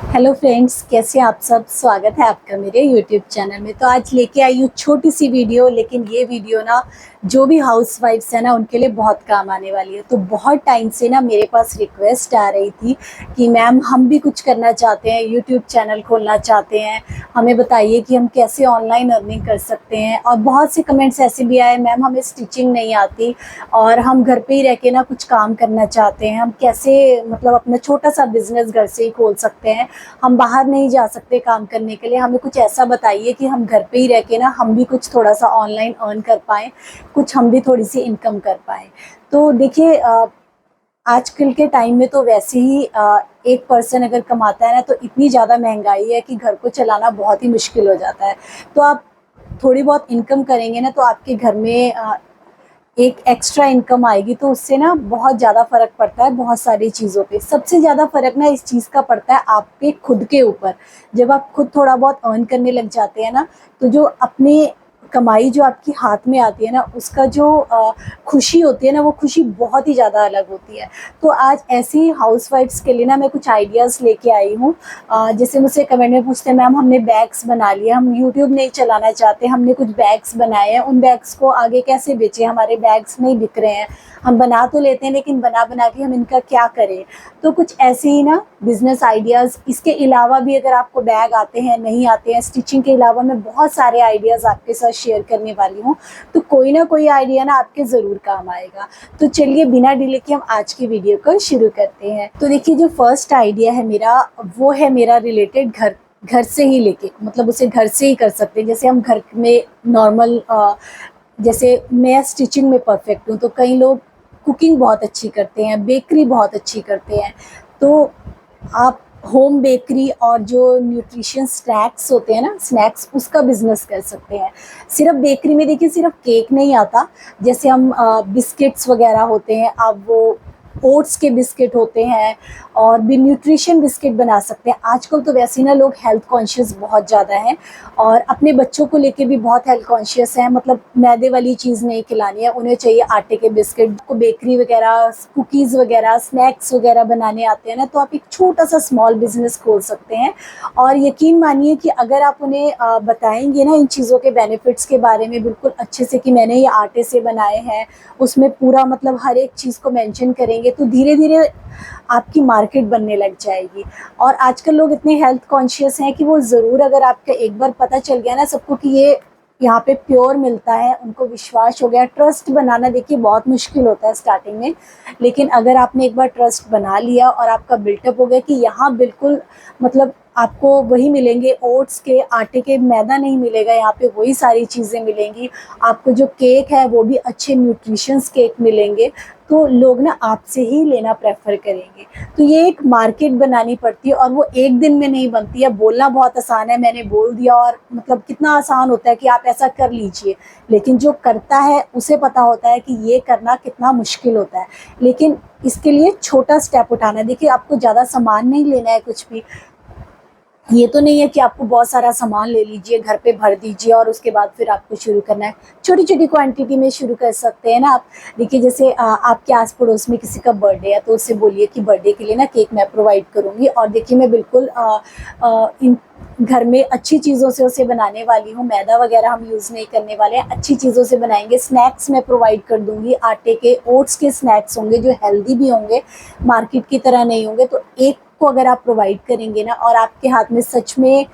Hello friends, कैसे हैं आप सब। स्वागत है आपका मेरे यूट्यूब चैनल में। तो आज लेके आई हूँ छोटी सी वीडियो, लेकिन ये वीडियो ना जो भी हाउस वाइफ्स है ना उनके लिए बहुत काम आने वाली है। तो बहुत टाइम से ना मेरे पास रिक्वेस्ट आ रही थी कि मैम हम भी कुछ करना चाहते हैं, यूट्यूब चैनल खोलना चाहते हैं, हमें बताइए कि हम कैसे ऑनलाइन अर्निंग कर सकते हैं। और बहुत से कमेंट्स ऐसे भी आए, मैम हमें स्टिचिंग नहीं आती और हम घर पे ही रह के ना कुछ काम करना चाहते हैं, हम कैसे मतलब अपना छोटा सा बिजनेस घर से ही खोल सकते हैं, हम बाहर नहीं जा सकते काम करने के लिए, हमें कुछ ऐसा बताइए कि हम घर पे ही रह के ना हम भी कुछ थोड़ा सा ऑनलाइन अर्न कर पाएँ, कुछ हम भी थोड़ी सी इनकम कर पाएँ। तो देखिए आजकल के टाइम में तो वैसे ही एक पर्सन अगर कमाता है ना तो इतनी ज़्यादा महंगाई है कि घर को चलाना बहुत ही मुश्किल हो जाता है। तो आप थोड़ी बहुत इनकम करेंगे ना तो आपके घर में एक एक्स्ट्रा इनकम आएगी, तो उससे ना बहुत ज़्यादा फ़र्क पड़ता है बहुत सारी चीज़ों पे। सबसे ज़्यादा फ़र्क ना इस चीज़ का पड़ता है आपके खुद के ऊपर। जब आप खुद थोड़ा बहुत अर्न करने लग जाते हैं ना, तो जो अपने कमाई जो आपकी हाथ में आती है ना, उसका जो खुशी होती है ना, वो खुशी बहुत ही ज़्यादा अलग होती है। तो आज ऐसी हाउसवाइफ्स के लिए ना मैं कुछ आइडियाज़ लेके आई हूँ। जैसे मुझसे कमेंट में पूछते हैं, मैम हमने बैग्स बना लिए, हम यूट्यूब नहीं चलाना चाहते, हमने कुछ बैग्स बनाए हैं, उन बैग्स को आगे कैसे बेचें, हमारे बैग्स नहीं बिक रहे हैं, हम बना तो लेते हैं लेकिन बना बना के हम इनका क्या करें। तो कुछ ऐसे ही ना बिजनेस आइडियाज़, इसके अलावा भी अगर आपको बैग आते हैं नहीं आते हैं, स्टिचिंग के अलावा मैं बहुत सारे आइडियाज़ आपके साथ शेयर करने वाली हूँ। तो कोई ना कोई आइडिया ना आपके ज़रूर काम आएगा। तो चलिए बिना डिले के हम आज की वीडियो को शुरू करते हैं। तो देखिए जो फर्स्ट आइडिया है मेरा, वो है मेरा रिलेटेड घर घर से ही लेके, मतलब उसे घर से ही कर सकते हैं। जैसे हम घर में नॉर्मल जैसे मैं स्टिचिंग में परफेक्ट हूँ, तो कई लोग कुकिंग बहुत अच्छी करते हैं, बेकरी बहुत अच्छी करते हैं। तो आप होम बेकरी और जो न्यूट्रिशन स्नैक्स होते हैं ना, स्नैक्स, उसका बिजनेस कर सकते हैं। सिर्फ बेकरी में देखिए सिर्फ केक नहीं आता, जैसे हम बिस्किट्स वगैरह होते हैं, अब वो ओट्स के बिस्किट होते हैं और भी न्यूट्रिशन बिस्किट बना सकते हैं। आजकल तो वैसे ही ना लोग हेल्थ कॉन्शियस बहुत ज़्यादा हैं और अपने बच्चों को लेके भी बहुत हेल्थ कॉन्शियस हैं। मतलब मैदे वाली चीज़ नहीं खिलानी है, उन्हें चाहिए आटे के बिस्किट। को बेकरी वगैरह, कुकीज़ वगैरह, स्नैक्स वगैरह बनाने आते हैं ना, तो आप एक छोटा सा स्मॉल बिजनेस खोल सकते हैं। और यकीन मानिए कि अगर आप उन्हें बताएंगे ना इन चीज़ों के बेनिफिट्स के बारे में बिल्कुल अच्छे से कि मैंने ये आटे से बनाए हैं, उसमें पूरा मतलब हर एक चीज़ को मेंशन करेंगे, तो धीरे धीरे आपकी मार्केट बनने लग जाएगी। और आजकल लोग इतने हेल्थ कॉन्शियस हैं कि वो ज़रूर, अगर आपका एक बार पता चल गया ना सबको कि ये यहाँ पे प्योर मिलता है, उनको विश्वास हो गया। ट्रस्ट बनाना देखिए बहुत मुश्किल होता है स्टार्टिंग में, लेकिन अगर आपने एक बार ट्रस्ट बना लिया और आपका बिल्टअप हो गया कि यहाँ बिल्कुल मतलब आपको वही मिलेंगे, ओट्स के आटे के, मैदा नहीं मिलेगा, यहाँ पे वही सारी चीज़ें मिलेंगी, आपको जो केक है वो भी अच्छे न्यूट्रिशंस केक मिलेंगे, तो लोग ना आपसे ही लेना प्रेफर करेंगे। तो ये एक मार्केट बनानी पड़ती है और वो एक दिन में नहीं बनती है। बोलना बहुत आसान है, मैंने बोल दिया, और मतलब कितना आसान होता है कि आप ऐसा कर लीजिए, लेकिन जो करता है उसे पता होता है कि ये करना कितना मुश्किल होता है। लेकिन इसके लिए छोटा स्टेप उठाना है। देखिए आपको ज़्यादा सामान नहीं लेना है कुछ भी, ये तो नहीं है कि आपको बहुत सारा सामान ले लीजिए, घर पे भर दीजिए और उसके बाद फिर आपको शुरू करना है। छोटी छोटी क्वांटिटी में शुरू कर सकते हैं ना आप। देखिए जैसे आपके आस पड़ोस में किसी का बर्थडे है, तो उससे बोलिए कि बर्थडे के लिए ना केक मैं प्रोवाइड करूँगी, और देखिए मैं बिल्कुल इन घर में अच्छी चीज़ों से उसे बनाने वाली हूँ, मैदा वगैरह हम यूज़ नहीं करने वाले हैं, अच्छी चीज़ों से बनाएंगे। स्नैक्स मैं प्रोवाइड कर दूँगी, आटे के, ओट्स के स्नैक्स होंगे जो हेल्दी भी होंगे, मार्केट की तरह नहीं होंगे। तो एक को अगर आप प्रोवाइड करेंगे ना और आपके हाथ में सच में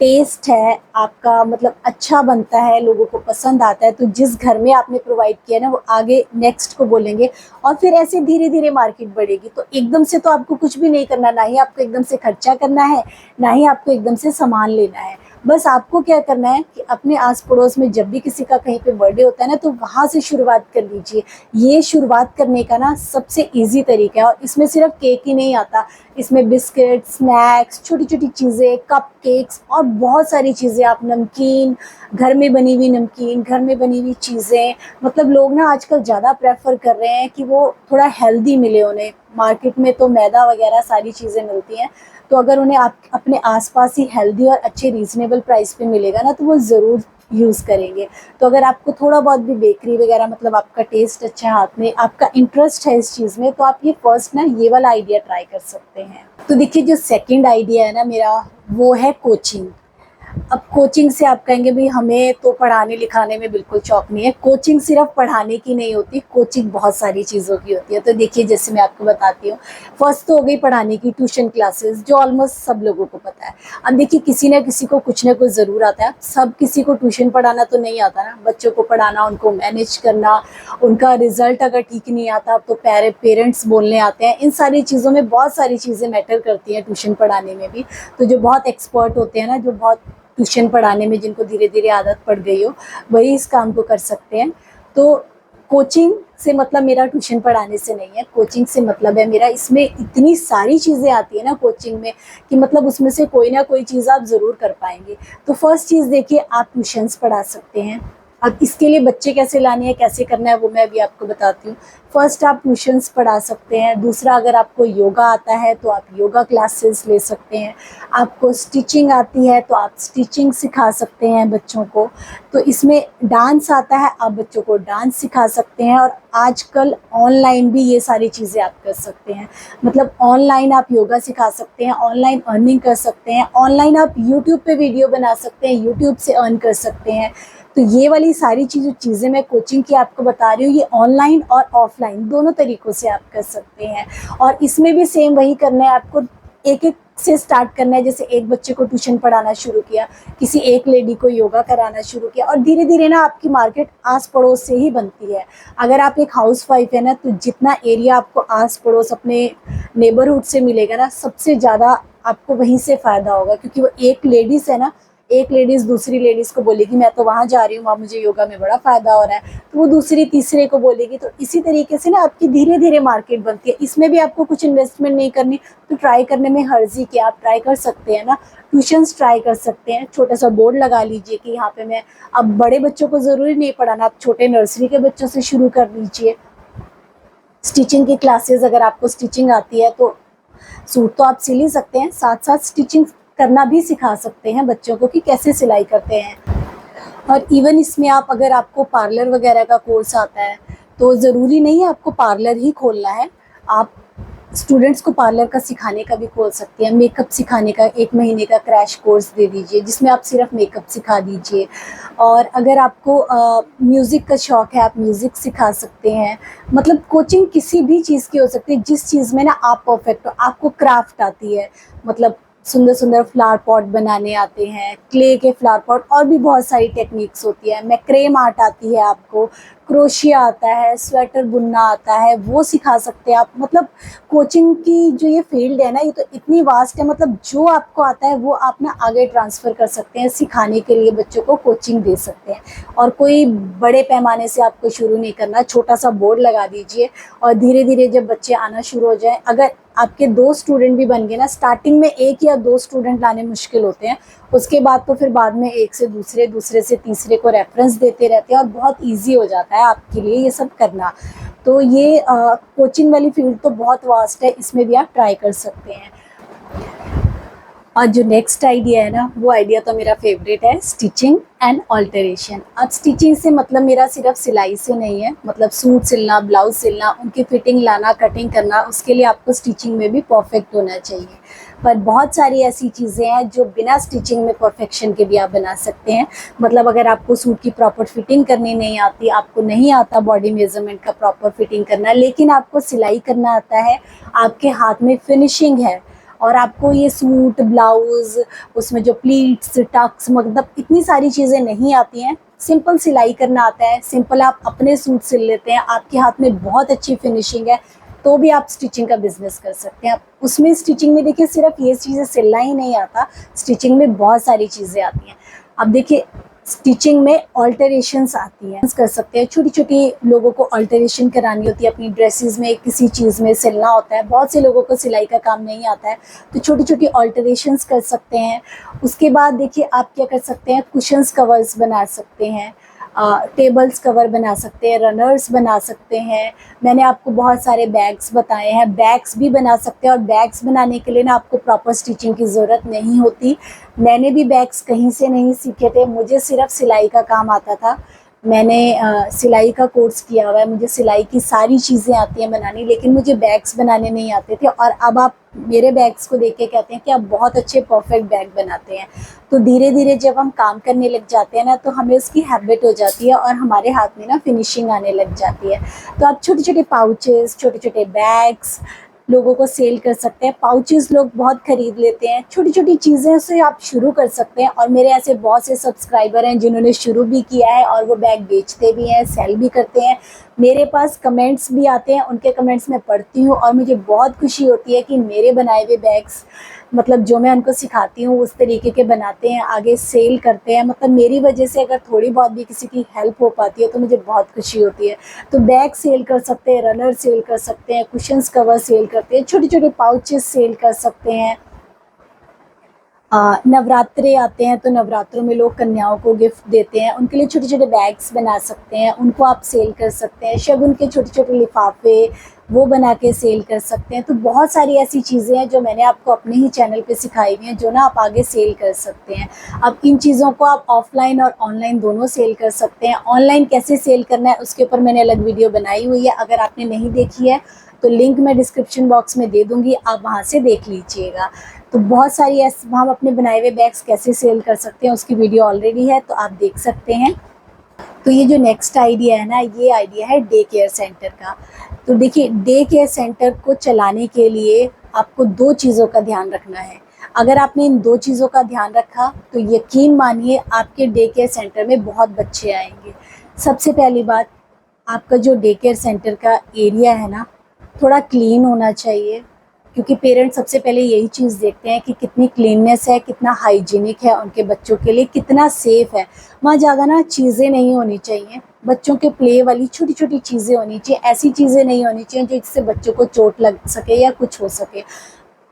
टेस्ट है, आपका मतलब अच्छा बनता है, लोगों को पसंद आता है, तो जिस घर में आपने प्रोवाइड किया ना वो आगे नेक्स्ट को बोलेंगे, और फिर ऐसे धीरे धीरे मार्केट बढ़ेगी। तो एकदम से तो आपको कुछ भी नहीं करना, ना ही आपको एकदम से खर्चा करना है, ना ही आपको एकदम से सामान लेना है। बस आपको क्या करना है कि अपने आस पड़ोस में जब भी किसी का कहीं पे बर्थडे होता है ना, तो वहाँ से शुरुआत कर लीजिए। ये शुरुआत करने का ना सबसे इजी तरीका है, और इसमें सिर्फ केक ही नहीं आता, इसमें बिस्किट, स्नैक्स, छोटी छोटी चीज़ें, कप केक्स और बहुत सारी चीज़ें, आप नमकीन, घर में बनी हुई नमकीन, घर में बनी हुई चीज़ें, मतलब लोग ना आजकल ज़्यादा प्रेफर कर रहे हैं कि वो थोड़ा हेल्दी मिले उन्हें। मार्केट में तो मैदा वगैरह सारी चीज़ें मिलती हैं, तो अगर उन्हें आप अपने आसपास ही हेल्दी और अच्छे रीज़नेबल प्राइस पे मिलेगा ना, तो वो ज़रूर यूज़ करेंगे। तो अगर आपको थोड़ा बहुत भी बेकरी वगैरह मतलब आपका टेस्ट अच्छा है हाथ में, आपका इंटरेस्ट है इस चीज़ में, तो आप ये फर्स्ट ना ये वाला आइडिया ट्राई कर सकते हैं। तो देखिए जो सेकंड आइडिया है ना मेरा, वो है कोचिंग। अब कोचिंग से आप कहेंगे भाई हमें तो पढ़ाने लिखाने में बिल्कुल शौक नहीं है। कोचिंग सिर्फ पढ़ाने की नहीं होती, कोचिंग बहुत सारी चीज़ों की होती है। तो देखिए जैसे मैं आपको बताती हूँ, फर्स्ट तो हो गई पढ़ाने की ट्यूशन क्लासेस, जो ऑलमोस्ट सब लोगों को पता है। अब देखिए किसी ना किसी को कुछ ना कुछ ज़रूर आता है। सब किसी को ट्यूशन पढ़ाना तो नहीं आता ना, बच्चों को पढ़ाना, उनको मैनेज करना, उनका रिजल्ट अगर ठीक नहीं आता तो पेरेंट्स बोलने आते हैं। इन सारी चीज़ों में बहुत सारी चीज़ें मैटर करती हैं ट्यूशन पढ़ाने में भी। तो जो बहुत एक्सपर्ट होते हैं ना, जो बहुत ट्यूशन पढ़ाने में जिनको धीरे धीरे आदत पड़ गई हो, वही इस काम को कर सकते हैं। तो कोचिंग से मतलब मेरा ट्यूशन पढ़ाने से नहीं है, कोचिंग से मतलब है मेरा, इसमें इतनी सारी चीज़ें आती है ना कोचिंग में कि मतलब उसमें से कोई ना कोई चीज़ आप ज़रूर कर पाएंगे। तो फर्स्ट चीज़ देखिए, आप ट्यूशन्स पढ़ा सकते हैं। अब इसके लिए बच्चे कैसे लाने हैं, कैसे करना है, वो मैं अभी आपको बताती हूँ। फर्स्ट आप ट्यूशन्स पढ़ा सकते हैं। दूसरा, अगर आपको योगा आता है तो आप योगा क्लासेस ले सकते हैं। आपको स्टिचिंग आती है तो आप स्टिचिंग सिखा सकते हैं बच्चों को। तो इसमें डांस आता है, आप बच्चों को डांस सिखा सकते हैं। और आजकल ऑनलाइन भी ये सारी चीज़ें आप कर सकते हैं। मतलब ऑनलाइन आप योगा सिखा सकते हैं, ऑनलाइन अर्निंग कर सकते हैं, ऑनलाइन आप यूट्यूब पे वीडियो बना सकते हैं, यूट्यूब से अर्न कर सकते हैं। तो ये वाली सारी चीज़ें मैं कोचिंग की आपको बता रही हूँ, ये ऑनलाइन और ऑफलाइन दोनों तरीक़ों से आप कर सकते हैं। और इसमें भी सेम वही करना है आपको, एक एक से स्टार्ट करना है। जैसे एक बच्चे को ट्यूशन पढ़ाना शुरू किया, किसी एक लेडी को योगा कराना शुरू किया, और धीरे धीरे ना आपकी मार्केट आस पड़ोस से ही बनती है। अगर आप एक हाउसवाइफ है ना, तो जितना एरिया आपको आस पड़ोस अपने नेबरहुड से मिलेगा ना, सबसे ज़्यादा आपको वहीं से फ़ायदा होगा। क्योंकि वो एक लेडीज़ है ना, एक लेडीज़ दूसरी लेडीज़ को बोलेगी मैं तो वहाँ जा रही हूँ, वहाँ मुझे योगा में बड़ा फ़ायदा हो रहा है, तो वो दूसरी तीसरे को बोलेगी। तो इसी तरीके से ना आपकी धीरे धीरे मार्केट बनती है। इसमें भी आपको कुछ इन्वेस्टमेंट नहीं करनी, तो ट्राई करने में हर्ज ही क्या, आप ट्राई कर सकते हैं ना। ट्यूशन्स ट्राई कर सकते हैं, छोटा सा बोर्ड लगा लीजिए कि यहाँ पे मैं, अब बड़े बच्चों को ज़रूरी नहीं पढ़ाना, आप छोटे नर्सरी के बच्चों से शुरू कर लीजिए। स्टिचिंग की क्लासेस, अगर आपको स्टिचिंग आती है तो सूट तो आप सिल ही सकते हैं, साथ साथ स्टिचिंग करना भी सिखा सकते हैं बच्चों को कि कैसे सिलाई करते हैं। और इवन इसमें आप, अगर आपको पार्लर वगैरह का कोर्स आता है तो ज़रूरी नहीं है आपको पार्लर ही खोलना है, आप स्टूडेंट्स को पार्लर का सिखाने का भी खोल सकते हैं। मेकअप सिखाने का 1 महीने का क्रैश कोर्स दे दीजिए, जिसमें आप सिर्फ मेकअप सिखा दीजिए। और अगर आपको म्यूज़िक का शौक़ है, आप म्यूज़िक सिखा सकते हैं। मतलब कोचिंग किसी भी चीज़ की हो सकती है, जिस चीज़ में ना आप परफेक्ट हो। आपको क्राफ्ट आती है, मतलब सुंदर सुंदर फ्लावर पॉट बनाने आते हैं, क्ले के फ्लावर पॉट, और भी बहुत सारी टेक्निक्स होती है। मैक्रेम आर्ट आती है आपको, क्रोशिया आता है, स्वेटर बुनना आता है, वो सिखा सकते हैं आप। मतलब कोचिंग की जो ये फील्ड है ना, ये तो इतनी वास्ट है। मतलब जो आपको आता है वो आप ना आगे ट्रांसफ़र कर सकते हैं, सिखाने के लिए बच्चों को कोचिंग दे सकते हैं। और कोई बड़े पैमाने से आपको शुरू नहीं करना, छोटा सा बोर्ड लगा दीजिए और धीरे धीरे जब बच्चे आना शुरू हो जाए, अगर आपके 2 स्टूडेंट भी बन गए ना, स्टार्टिंग में 1 या 2 स्टूडेंट लाने मुश्किल होते हैं, उसके बाद तो फिर बाद में एक से दूसरे, दूसरे से तीसरे को रेफरेंस देते रहते हैं, और बहुत ईजी हो जाता है आपके लिए ये सब करना। तो ये कोचिंग वाली फील्ड तो बहुत वास्ट है, इसमें भी आप ट्राई कर सकते हैं। और जो नेक्स्ट आइडिया है ना, वो आइडिया तो मेरा फेवरेट है, स्टिचिंग एंड ऑल्टरेशन। अब स्टिचिंग से मतलब मेरा सिर्फ सिलाई से नहीं है, मतलब सूट सिलना, ब्लाउज सिलना, उनकी फिटिंग लाना, कटिंग करना, उसके लिए आपको स्टिचिंग में भी परफेक्ट होना चाहिए। पर बहुत सारी ऐसी चीज़ें हैं जो बिना स्टिचिंग में परफेक्शन के भी आप बना सकते हैं। मतलब अगर आपको सूट की प्रॉपर फिटिंग करनी नहीं आती, आपको नहीं आता बॉडी मेजरमेंट का प्रॉपर फिटिंग करना, लेकिन आपको सिलाई करना आता है, आपके हाथ में फिनिशिंग है, और आपको ये सूट, ब्लाउज़, उसमें जो प्लीट्स, टक्स, मतलब इतनी सारी चीज़ें नहीं आती हैं, सिंपल सिलाई करना आता है, सिंपल आप अपने सूट सिल लेते हैं, आपके हाथ में बहुत अच्छी फिनिशिंग है, तो भी आप स्टिचिंग का बिज़नेस कर सकते हैं। उसमें स्टिचिंग में देखिए सिर्फ ये चीज़ें सिलना ही नहीं आता, स्टिचिंग में बहुत सारी चीज़ें आती हैं। अब देखिए स्टिचिंग में ऑल्टरेशंस आती हैं, कर सकते हैं, छोटी छोटी लोगों को ऑल्टरेशन करानी होती है अपनी ड्रेसेस में, किसी चीज़ में सिलना होता है। बहुत से लोगों को सिलाई का काम नहीं आता है, तो छोटी छोटी ऑल्टरेशंस कर सकते हैं। उसके बाद देखिए आप क्या कर सकते हैं, कुशन्स कवर्स बना सकते हैं, टेबल्स कवर बना सकते हैं, रनर्स बना सकते हैं। मैंने आपको बहुत सारे बैग्स बताए हैं, बैग्स भी बना सकते हैं। और बैग्स बनाने के लिए ना आपको प्रॉपर स्टिचिंग की ज़रूरत नहीं होती। मैंने भी बैग्स कहीं से नहीं सीखे थे, मुझे सिर्फ सिलाई का काम आता था। मैंने सिलाई का कोर्स किया हुआ है, मुझे सिलाई की सारी चीज़ें आती हैं बनानी, लेकिन मुझे बैग्स बनाने नहीं आते थे। और अब आप मेरे बैग्स को देख के कहते हैं कि आप बहुत अच्छे परफेक्ट बैग बनाते हैं। तो धीरे धीरे जब हम काम करने लग जाते हैं ना, तो हमें उसकी हैबिट हो जाती है और हमारे हाथ में ना फिनिशिंग आने लग जाती है। तो आप छोटे छोटे पाउचेस, छोटे छोटे बैग्स लोगों को सेल कर सकते हैं। पाउचेस लोग बहुत खरीद लेते हैं। छोटी छोटी चीज़ें से आप शुरू कर सकते हैं। और मेरे ऐसे बहुत से सब्सक्राइबर हैं जिन्होंने शुरू भी किया है और वो बैग बेचते भी हैं, सेल भी करते हैं। मेरे पास कमेंट्स भी आते हैं, उनके कमेंट्स मैं पढ़ती हूँ और मुझे बहुत खुशी होती है कि मेरे बनाए हुए बैग्स, मतलब जो मैं उनको सिखाती हूँ उस तरीके के बनाते हैं, आगे सेल करते हैं। मतलब मेरी वजह से अगर थोड़ी बहुत भी किसी की हेल्प हो पाती है तो मुझे बहुत खुशी होती है। तो बैग सेल कर सकते हैं, रनर सेल कर सकते हैं, कुशन्स कवर सेल करते हैं, छोटे छोटे पाउचेस सेल कर सकते हैं। नवरात्रे आते हैं तो नवरात्रों में लोग कन्याओं को गिफ्ट देते हैं, उनके लिए छोटे छोटे बैग्स बना सकते हैं, उनको आप सेल कर सकते हैं। शगुन के छोटे छोटे लिफाफे वो बना के सेल कर सकते हैं। तो बहुत सारी ऐसी चीज़ें हैं जो मैंने आपको अपने ही चैनल पे सिखाई हुई हैं, जो ना आप आगे सेल कर सकते हैं। अब इन चीज़ों को आप ऑफलाइन और ऑनलाइन दोनों सेल कर सकते हैं। ऑनलाइन कैसे सेल करना है उसके ऊपर मैंने अलग वीडियो बनाई हुई है, अगर आपने नहीं देखी है तो लिंक मैं डिस्क्रिप्शन बॉक्स में दे दूँगी, आप वहाँ से देख लीजिएगा। तो बहुत सारी ऐसे हम अपने बनाए हुए बैग्स कैसे सेल कर सकते हैं उसकी वीडियो ऑलरेडी है, तो आप देख सकते हैं। तो ये जो नेक्स्ट आइडिया है ना, ये आइडिया है डे केयर सेंटर का। तो देखिए, डे केयर सेंटर को चलाने के लिए आपको 2 चीज़ों का ध्यान रखना है। अगर आपने इन 2 चीज़ों का ध्यान रखा तो यकीन मानिए आपके डे केयर सेंटर में बहुत बच्चे आएंगे। सबसे पहली बात, आपका जो डे केयर सेंटर का एरिया है ना, थोड़ा क्लीन होना चाहिए, क्योंकि पेरेंट्स सबसे पहले यही चीज़ देखते हैं कि कितनी क्लीननेस है, कितना हाइजीनिक है उनके बच्चों के लिए, कितना सेफ़ है। वहाँ ज़्यादा ना चीज़ें नहीं होनी चाहिए, बच्चों के प्ले वाली छोटी छोटी चीज़ें होनी चाहिए। ऐसी चीज़ें नहीं होनी चाहिए जिससे बच्चों को चोट लग सके या कुछ हो सके।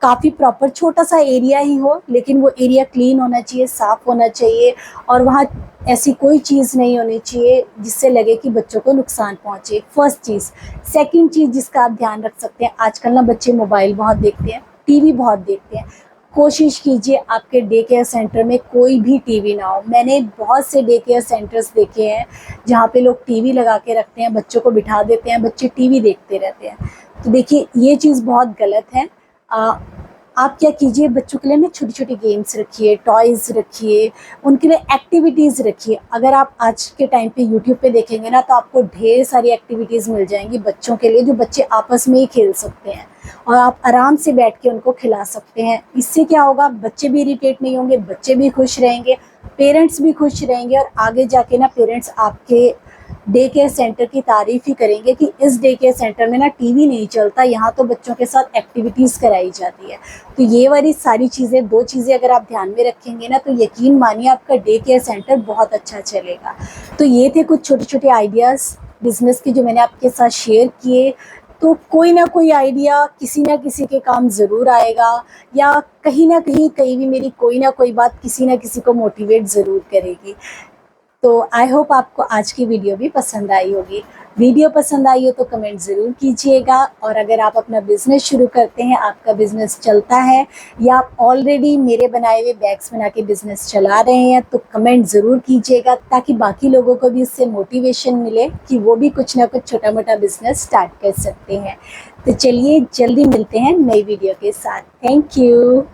काफ़ी प्रॉपर छोटा सा एरिया ही हो, लेकिन वो एरिया क्लीन होना चाहिए, साफ़ होना चाहिए। और वहाँ ऐसी कोई चीज़ नहीं होनी चाहिए जिससे लगे कि बच्चों को नुकसान पहुँचे, फर्स्ट चीज़। सेकंड चीज़ जिसका आप ध्यान रख सकते हैं, आजकल ना बच्चे मोबाइल बहुत देखते हैं, टीवी बहुत देखते हैं। कोशिश कीजिए आपके डे केयर सेंटर में कोई भी टीवी ना हो। मैंने बहुत से डे केयर सेंटर्स देखे हैं जहाँ पे लोग टीवी लगा के रखते हैं, बच्चों को बिठा देते हैं, बच्चे टीवी देखते रहते हैं। तो देखिए, ये चीज़ बहुत गलत है। आप क्या कीजिए, बच्चों के लिए ना छोटी छोटी गेम्स रखिए, टॉयज़ रखिए, उनके लिए एक्टिविटीज़ रखिए। अगर आप आज के टाइम पे यूट्यूब पे देखेंगे ना, तो आपको ढेर सारी एक्टिविटीज़ मिल जाएंगी बच्चों के लिए, जो बच्चे आपस में ही खेल सकते हैं और आप आराम से बैठ के उनको खिला सकते हैं। इससे क्या होगा, बच्चे भी इरिटेट नहीं होंगे, बच्चे भी खुश रहेंगे, पेरेंट्स भी खुश रहेंगे। और आगे जाके ना पेरेंट्स आपके डे केयर सेंटर की तारीफ़ ही करेंगे कि इस डे केयर सेंटर में ना टीवी नहीं चलता, यहाँ तो बच्चों के साथ एक्टिविटीज़ कराई जाती है। तो ये वाली सारी चीज़ें, 2 चीज़ें अगर आप ध्यान में रखेंगे ना, तो यकीन मानिए आपका डे केयर सेंटर बहुत अच्छा चलेगा। तो ये थे कुछ छोटे छोटे आइडियाज़ बिज़नेस के जो मैंने आपके साथ शेयर किए। तो कोई ना कोई आइडिया किसी ना किसी के काम ज़रूर आएगा, या कहीं ना कहीं भी मेरी कोई ना कोई बात किसी ना किसी को मोटिवेट ज़रूर करेगी। तो आई होप आपको आज की वीडियो भी पसंद आई होगी। वीडियो पसंद आई हो तो कमेंट ज़रूर कीजिएगा। और अगर आप अपना बिज़नेस शुरू करते हैं, आपका बिज़नेस चलता है, या आप ऑलरेडी मेरे बनाए हुए बैग्स बना के बिज़नेस चला रहे हैं, तो कमेंट ज़रूर कीजिएगा, ताकि बाकी लोगों को भी इससे मोटिवेशन मिले कि वो भी कुछ ना कुछ छोटा मोटा बिज़नेस स्टार्ट कर सकते हैं। तो चलिए, जल्दी मिलते हैं नई वीडियो के साथ। Thank you.